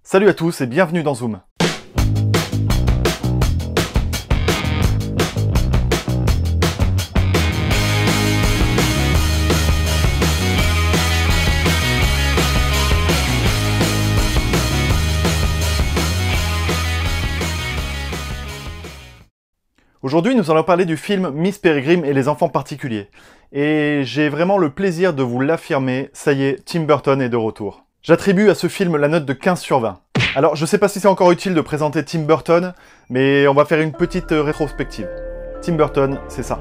Salut à tous et bienvenue dans Zoom. Aujourd'hui, nous allons parler du film Miss Peregrine et les enfants particuliers. Et j'ai vraiment le plaisir de vous l'affirmer, ça y est, Tim Burton est de retour. J'attribue à ce film la note de 15 sur 20. Alors, je sais pas si c'est encore utile de présenter Tim Burton, mais on va faire une petite rétrospective. Tim Burton, c'est ça.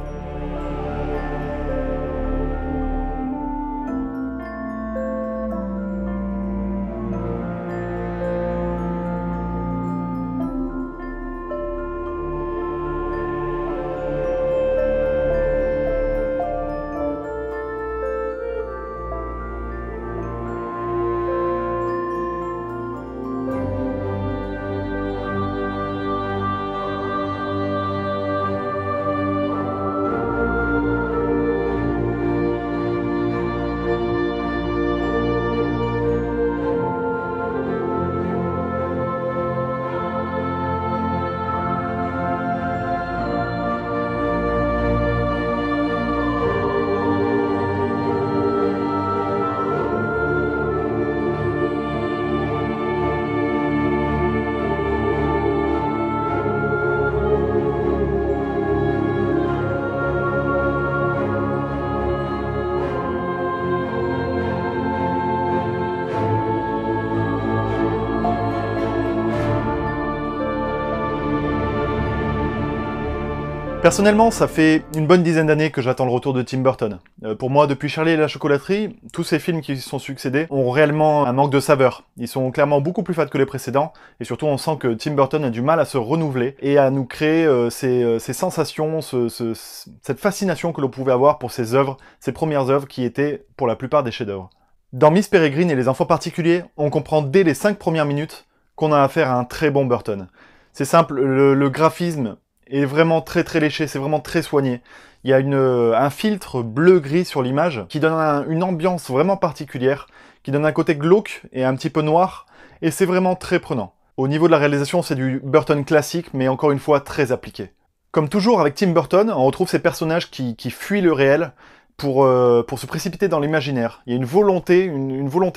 Personnellement, ça fait une bonne dizaine d'années que j'attends le retour de Tim Burton. Pour moi, depuis Charlie et la chocolaterie, tous ces films qui se sont succédés ont réellement un manque de saveur. Ils sont clairement beaucoup plus fades que les précédents, et surtout on sent que Tim Burton a du mal à se renouveler et à nous créer ces sensations, cette fascination que l'on pouvait avoir pour ses œuvres, ses premières œuvres qui étaient pour la plupart des chefs-d'œuvre. Dans Miss Peregrine et les enfants particuliers, on comprend dès les 5 premières minutes qu'on a affaire à un très bon Burton. C'est simple, le graphisme est vraiment très léché, c'est vraiment très soigné. Il y a un filtre bleu-gris sur l'image qui donne une ambiance vraiment particulière, qui donne un côté glauque et un petit peu noir, et c'est vraiment très prenant. Au niveau de la réalisation, c'est du Burton classique, mais encore une fois très appliqué. Comme toujours avec Tim Burton, on retrouve ces personnages qui fuient le réel pour se précipiter dans l'imaginaire. Il y a une volonté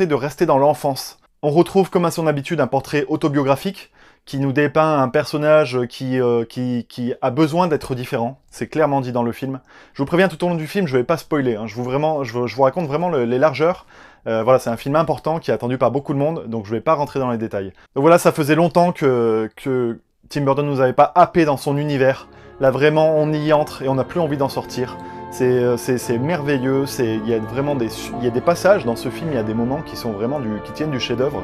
de rester dans l'enfance. On retrouve, comme à son habitude, un portrait autobiographique, qui nous dépeint un personnage qui a besoin d'être différent. C'est clairement dit dans le film. Je vous préviens, tout au long du film, je vais pas spoiler. Hein. Je vous raconte vraiment les largeurs. Voilà, c'est un film important qui est attendu par beaucoup de monde, donc je vais pas rentrer dans les détails. Donc voilà, ça faisait longtemps que Tim Burton nous avait pas happé dans son univers. Là, vraiment, on y entre et on n'a plus envie d'en sortir. C'est merveilleux. Il y a des passages dans ce film, il y a des moments qui sont vraiment qui tiennent du chef-d'œuvre.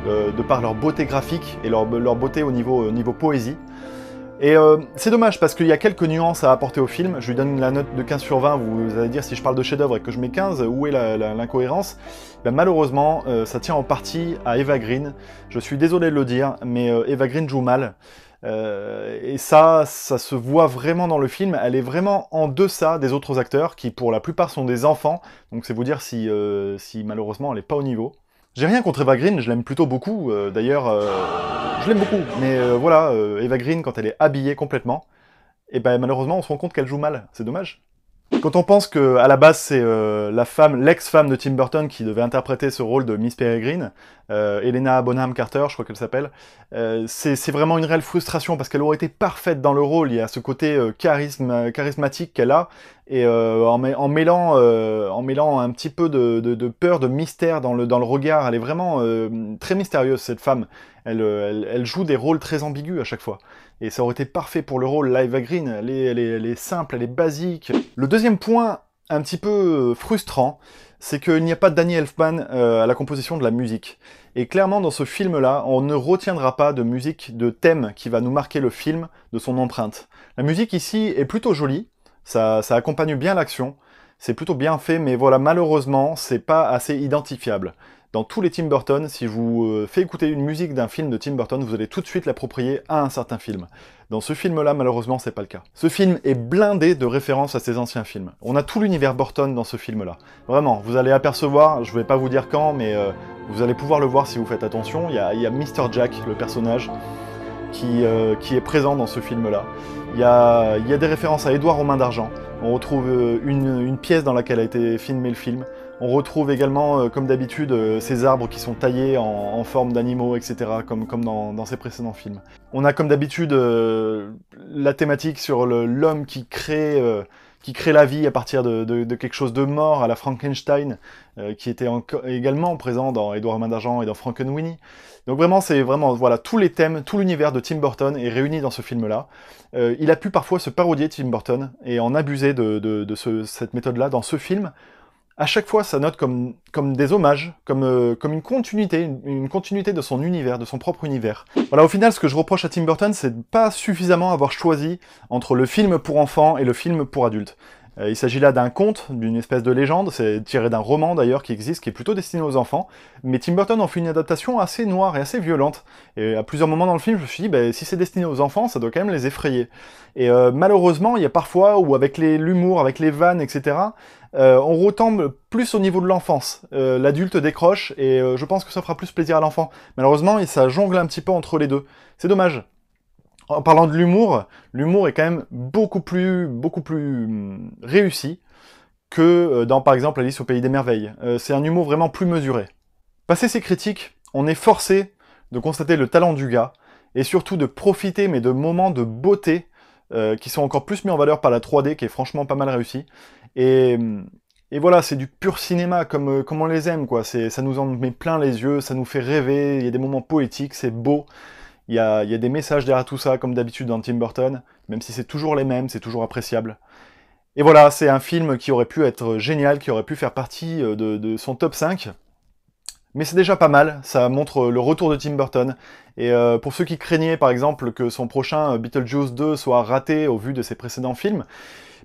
De par leur beauté graphique et leur beauté au niveau poésie. Et c'est dommage parce qu'il y a quelques nuances à apporter au film. Je lui donne la note de 15 sur 20, vous allez dire si je parle de chef-d'œuvre et que je mets 15, où est l'incohérence? Ben, malheureusement, ça tient en partie à Eva Green. Je suis désolé de le dire, mais Eva Green joue mal. Et ça se voit vraiment dans le film. Elle est vraiment en deçà des autres acteurs qui pour la plupart sont des enfants. Donc c'est vous dire si malheureusement elle n'est pas au niveau. J'ai rien contre Eva Green, je l'aime plutôt beaucoup, d'ailleurs, je l'aime beaucoup, mais voilà, Eva Green, quand elle est habillée complètement, et ben malheureusement on se rend compte qu'elle joue mal, c'est dommage. Quand on pense qu'à la base c'est l'ex-femme de Tim Burton qui devait interpréter ce rôle de Miss Peregrine, Helena Bonham Carter, je crois qu'elle s'appelle, c'est vraiment une réelle frustration parce qu'elle aurait été parfaite dans le rôle. Il y a ce côté charismatique qu'elle a, et en mêlant un petit peu de peur, de mystère dans le regard, elle est vraiment très mystérieuse cette femme. Elle joue des rôles très ambigus à chaque fois. Et ça aurait été parfait pour le rôle. Eva Green, elle est simple, elle est basique. Le deuxième point, un petit peu frustrant, c'est qu'il n'y a pas de Danny Elfman à la composition de la musique. Et clairement, dans ce film-là, on ne retiendra pas de musique, de thème qui va nous marquer le film de son empreinte. La musique ici est plutôt jolie, ça accompagne bien l'action, c'est plutôt bien fait, mais voilà, malheureusement, c'est pas assez identifiable. dans tous les Tim Burton, si je vous fais écouter une musique d'un film de Tim Burton, vous allez tout de suite l'approprier à un certain film. Dans ce film-là, malheureusement, c'est pas le cas. Ce film est blindé de références à ses anciens films. On a tout l'univers Burton dans ce film-là. Vraiment, vous allez apercevoir, je vais pas vous dire quand, mais vous allez pouvoir le voir si vous faites attention, il y a Mr. Jack, le personnage, qui est présent dans ce film-là. Il y a des références à Édouard aux Mains d'Argent. On retrouve une pièce dans laquelle a été filmé le film. On retrouve également, comme d'habitude, ces arbres qui sont taillés en forme d'animaux, etc., comme dans ses précédents films. On a, comme d'habitude, la thématique sur l'homme qui crée la vie à partir de quelque chose de mort, à la Frankenstein, qui était également présent dans Édouard aux Mains d'Argent et dans Frankenweenie. Donc vraiment, c'est vraiment, voilà, tous les thèmes, tout l'univers de Tim Burton est réuni dans ce film-là. Il a pu parfois se parodier Tim Burton et en abuser de cette méthode-là dans ce film. À chaque fois, ça note comme des hommages, comme une continuité de son univers, de son propre univers. Voilà, au final, ce que je reproche à Tim Burton, c'est de pas suffisamment avoir choisi entre le film pour enfants et le film pour adultes. Il s'agit là d'un conte, d'une espèce de légende, c'est tiré d'un roman d'ailleurs qui existe, qui est plutôt destiné aux enfants, mais Tim Burton en fait une adaptation assez noire et assez violente. Et à plusieurs moments dans le film, je me suis dit, bah, si c'est destiné aux enfants, ça doit quand même les effrayer. Et malheureusement, il y a parfois où avec l'humour, avec les vannes, etc., on retombe plus au niveau de l'enfance. L'adulte décroche, et je pense que ça fera plus plaisir à l'enfant. Malheureusement, ça jongle un petit peu entre les deux. C'est dommage. En parlant de l'humour est quand même beaucoup plus réussi que dans, par exemple, Alice au Pays des Merveilles. C'est un humour vraiment plus mesuré. Passé ces critiques, on est forcé de constater le talent du gars, et surtout de profiter, mais de moments de beauté, qui sont encore plus mis en valeur par la 3D, qui est franchement pas mal réussi. Et voilà, c'est du pur cinéma, comme on les aime, quoi. Ça nous en met plein les yeux, ça nous fait rêver, il y a des moments poétiques, c'est beau. Il y a des messages derrière tout ça, comme d'habitude dans Tim Burton, même si c'est toujours les mêmes, c'est toujours appréciable. Et voilà, c'est un film qui aurait pu être génial, qui aurait pu faire partie de son top 5. Mais c'est déjà pas mal, ça montre le retour de Tim Burton. Et pour ceux qui craignaient, par exemple, que son prochain Beetlejuice 2 soit raté au vu de ses précédents films,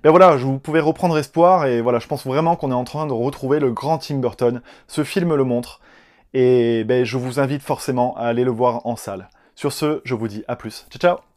ben voilà, vous pouvez reprendre espoir, et voilà, je pense vraiment qu'on est en train de retrouver le grand Tim Burton. Ce film le montre, et ben, je vous invite forcément à aller le voir en salle. Sur ce, je vous dis à plus. Ciao, ciao!